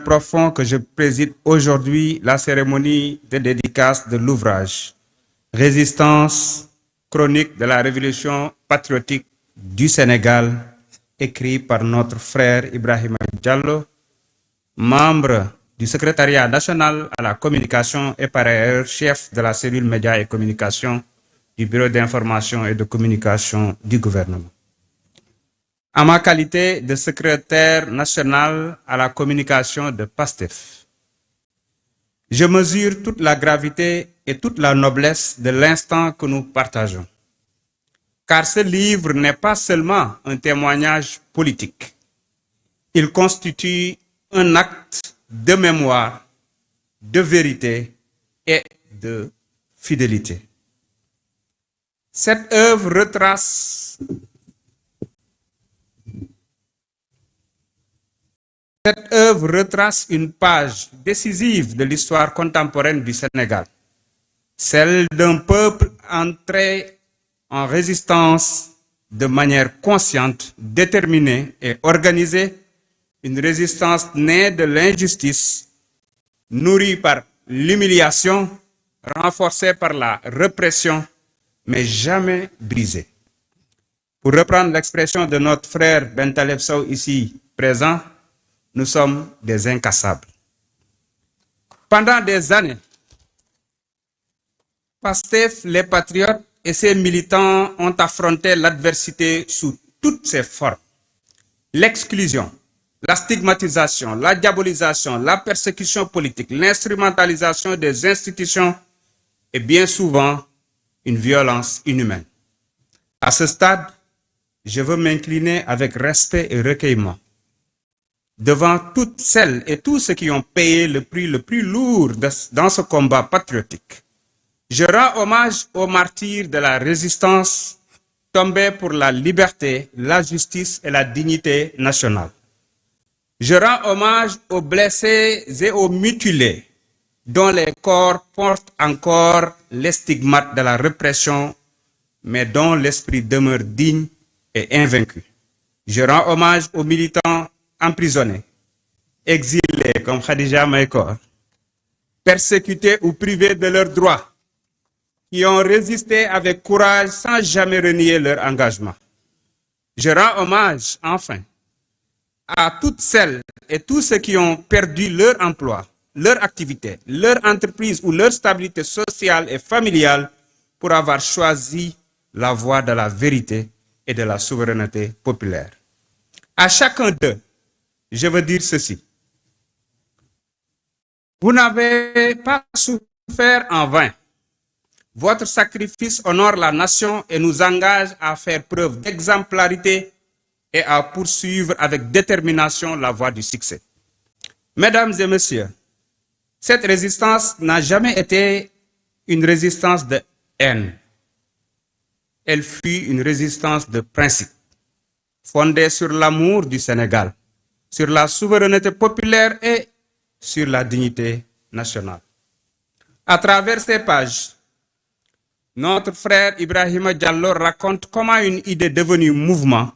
honneur profond que je préside aujourd'hui la cérémonie de dédicace de l'ouvrage Résistance, chronique de la révolution patriotique du Sénégal, écrit par notre frère Ibrahima Diallo, membre du secrétariat national à la communication et par ailleurs chef de la cellule médias et communication du Bureau d'information et de communication du gouvernement. En ma qualité de secrétaire national à la communication de PASTEF, je mesure toute la gravité et toute la noblesse de l'instant que nous partageons. Car ce livre n'est pas seulement un témoignage politique. Il constitue un acte de mémoire, de vérité et de fidélité. Cette œuvre retrace une page décisive de l'histoire contemporaine du Sénégal, celle d'un peuple entré en résistance de manière consciente, déterminée et organisée, une résistance née de l'injustice, nourrie par l'humiliation, renforcée par la répression, mais jamais brisée. Pour reprendre l'expression de notre frère Ben Taleb Sow ici présent, nous sommes des incassables. Pendant des années, PASTEF, les patriotes et ses militants ont affronté l'adversité sous toutes ses formes. L'exclusion, la stigmatisation, la diabolisation, la persécution politique, l'instrumentalisation des institutions et bien souvent une violence inhumaine. À ce stade, je veux m'incliner avec respect et recueillement devant toutes celles et tous ceux qui ont payé le prix le plus lourd dans ce combat patriotique. Je rends hommage aux martyrs de la résistance tombés pour la liberté, la justice et la dignité nationale. Je rends hommage aux blessés et aux mutilés dont les corps portent encore les stigmates de la répression, mais dont l'esprit demeure digne et invaincu. Je rends hommage aux militants emprisonnés, exilés comme Khadija Mahécor, persécutés ou privés de leurs droits, qui ont résisté avec courage sans jamais renier leur engagement. Je rends hommage, enfin, à toutes celles et tous ceux qui ont perdu leur emploi, leur activité, leur entreprise ou leur stabilité sociale et familiale pour avoir choisi la voie de la vérité et de la souveraineté populaire. À chacun d'eux, je veux dire ceci. Vous n'avez pas souffert en vain. Votre sacrifice honore la nation et nous engage à faire preuve d'exemplarité et à poursuivre avec détermination la voie du succès. Mesdames et messieurs, cette résistance n'a jamais été une résistance de haine. Elle fut une résistance de principe, fondée sur l'amour du Sénégal, sur la souveraineté populaire et sur la dignité nationale. À travers ces pages, notre frère Ibrahima Diallo raconte comment une idée devenue mouvement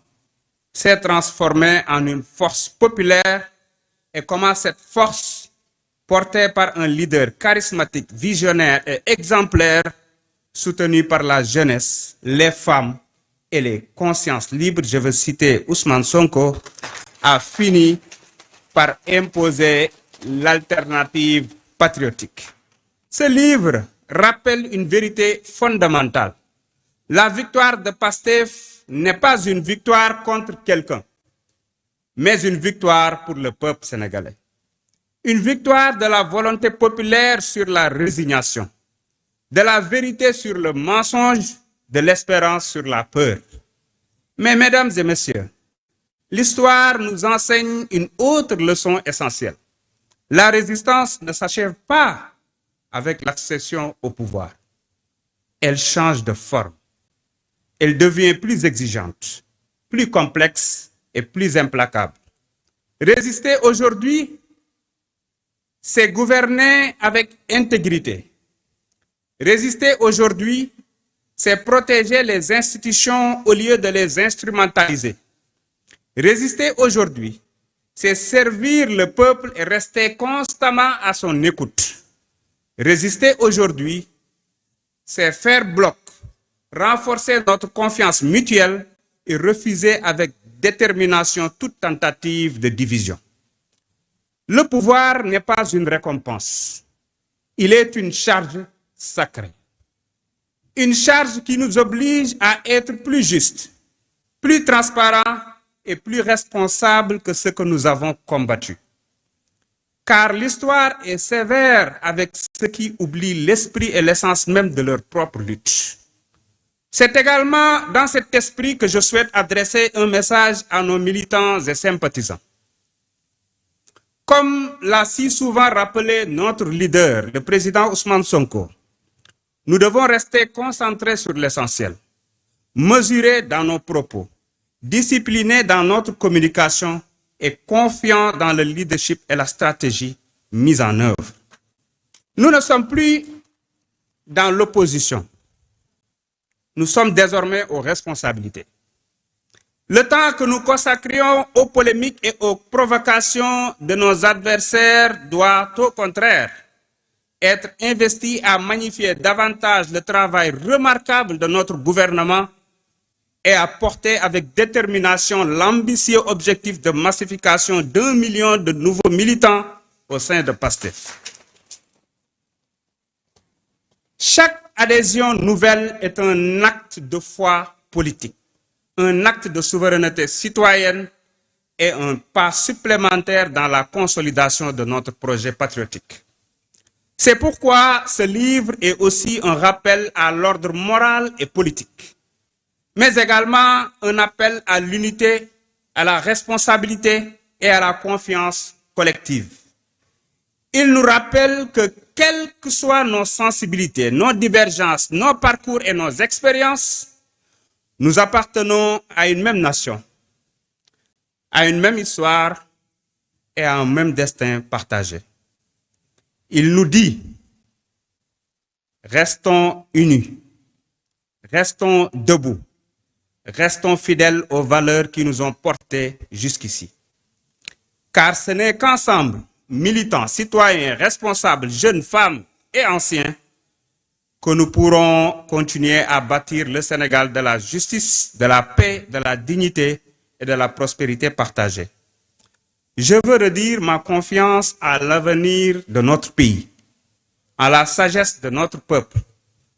s'est transformée en une force populaire et comment cette force, portée par un leader charismatique, visionnaire et exemplaire, soutenu par la jeunesse, les femmes et les consciences libres, je veux citer Ousmane Sonko, a fini par imposer l'alternative patriotique. Ce livre rappelle une vérité fondamentale. La victoire de PASTEF n'est pas une victoire contre quelqu'un, mais une victoire pour le peuple sénégalais. Une victoire de la volonté populaire sur la résignation, de la vérité sur le mensonge, de l'espérance sur la peur. Mais mesdames et messieurs, l'histoire nous enseigne une autre leçon essentielle. La résistance ne s'achève pas avec l'accession au pouvoir. Elle change de forme. Elle devient plus exigeante, plus complexe et plus implacable. Résister aujourd'hui, c'est gouverner avec intégrité. Résister aujourd'hui, c'est protéger les institutions au lieu de les instrumentaliser. Résister aujourd'hui, c'est servir le peuple et rester constamment à son écoute. Résister aujourd'hui, c'est faire bloc, renforcer notre confiance mutuelle et refuser avec détermination toute tentative de division. Le pouvoir n'est pas une récompense, il est une charge sacrée. Une charge qui nous oblige à être plus justes, plus transparents et plus responsables que ce que nous avons combattu. Car l'histoire est sévère avec ceux qui oublient l'esprit et l'essence même de leur propre lutte. C'est également dans cet esprit que je souhaite adresser un message à nos militants et sympathisants. Comme l'a si souvent rappelé notre leader, le président Ousmane Sonko, nous devons rester concentrés sur l'essentiel, mesurés dans nos propos, disciplinés dans notre communication et confiants dans le leadership et la stratégie mise en œuvre. Nous ne sommes plus dans l'opposition. Nous sommes désormais aux responsabilités. Le temps que nous consacrions aux polémiques et aux provocations de nos adversaires doit, au contraire, être investi à magnifier davantage le travail remarquable de notre gouvernement et à porter avec détermination l'ambitieux objectif de massification d'1 million de nouveaux militants au sein de PASTEF. Chaque adhésion nouvelle est un acte de foi politique, un acte de souveraineté citoyenne et un pas supplémentaire dans la consolidation de notre projet patriotique. C'est pourquoi ce livre est aussi un rappel à l'ordre moral et politique, mais également un appel à l'unité, à la responsabilité et à la confiance collective. Il nous rappelle que quelles que soient nos sensibilités, nos divergences, nos parcours et nos expériences, nous appartenons à une même nation, à une même histoire et à un même destin partagé. Il nous dit, restons unis, restons debout, restons fidèles aux valeurs qui nous ont portés jusqu'ici. Car ce n'est qu'ensemble, militants, citoyens, responsables, jeunes, femmes et anciens, que nous pourrons continuer à bâtir le Sénégal de la justice, de la paix, de la dignité et de la prospérité partagée. Je veux redire ma confiance à l'avenir de notre pays, à la sagesse de notre peuple,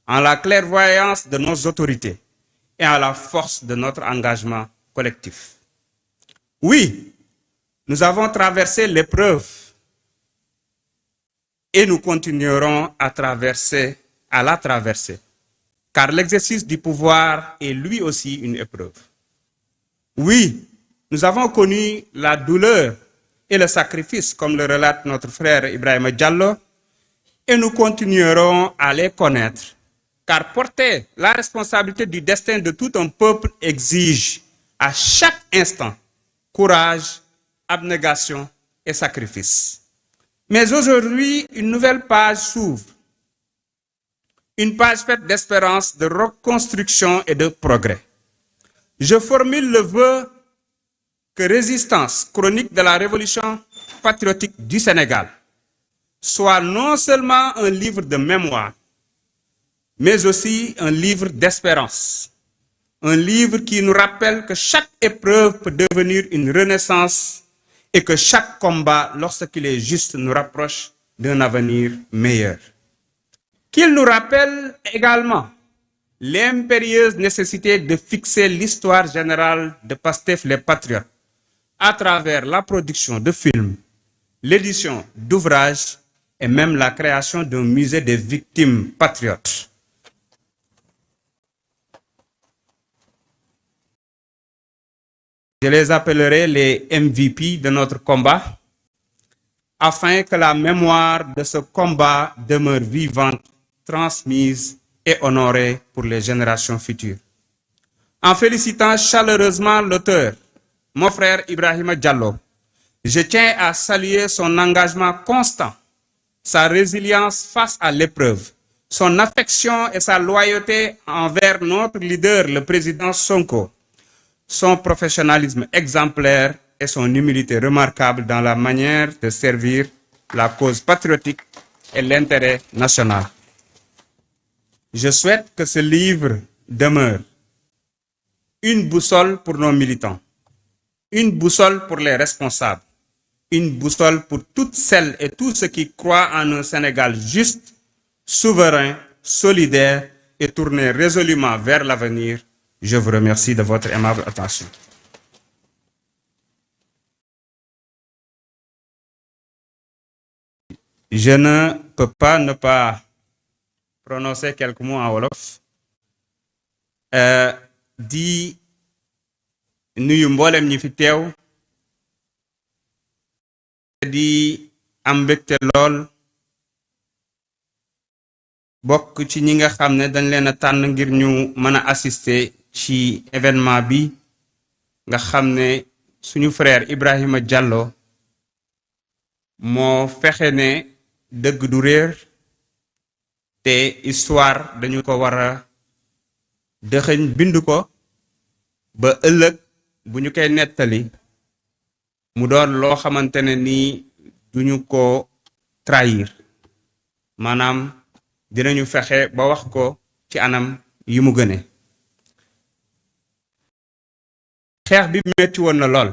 en la clairvoyance de nos autorités et à la force de notre engagement collectif. Oui, nous avons traversé l'épreuve et nous continuerons à la traverser, car l'exercice du pouvoir est lui aussi une épreuve. Oui, nous avons connu la douleur et le sacrifice, comme le relate notre frère Ibrahima Diallo, et nous continuerons à les connaître, car porter la responsabilité du destin de tout un peuple exige à chaque instant courage, abnégation et sacrifice. Mais aujourd'hui, une nouvelle page s'ouvre, une page faite d'espérance, de reconstruction et de progrès. Je formule le vœu que Résistance, chronique de la révolution patriotique du Sénégal, soit non seulement un livre de mémoire, mais aussi un livre d'espérance. Un livre qui nous rappelle que chaque épreuve peut devenir une renaissance et que chaque combat, lorsqu'il est juste, nous rapproche d'un avenir meilleur. Qu'il nous rappelle également l'impérieuse nécessité de fixer l'histoire générale de PASTEF les Patriotes à travers la production de films, l'édition d'ouvrages et même la création d'un musée des victimes patriotes. Je les appellerai les MVP de notre combat, afin que la mémoire de ce combat demeure vivante, transmise et honorée pour les générations futures. En félicitant chaleureusement l'auteur, mon frère Ibrahima Diallo, je tiens à saluer son engagement constant, sa résilience face à l'épreuve, son affection et sa loyauté envers notre leader, le président Sonko, son professionnalisme exemplaire et son humilité remarquable dans la manière de servir la cause patriotique et l'intérêt national. Je souhaite que ce livre demeure une boussole pour nos militants, une boussole pour les responsables, une boussole pour toutes celles et tous ceux qui croient en un Sénégal juste, souverain, solidaire et tourné résolument vers l'avenir. Je vous remercie de votre aimable attention. Je ne peux pas ne pas prononcer quelques mots en wolof di nuyu mboolem ñi fi teew di am mbégte lool bokk ci ñi nga xam ne dañ leen a tànn ngir ñu mën a assister ci événement bi nga xam ne suñu frère Ibrahima Diallo moo fexe ne dëgg du réer te histoire dañu ko war a dëxëñ bind ko ba ëllëg bu ñu koy nettali mu doon loo xamante ne nii duñu ko trahir maanaam dinañu fexe ba wax ko ci anam yi mu gëne xeex bi metti woon na lool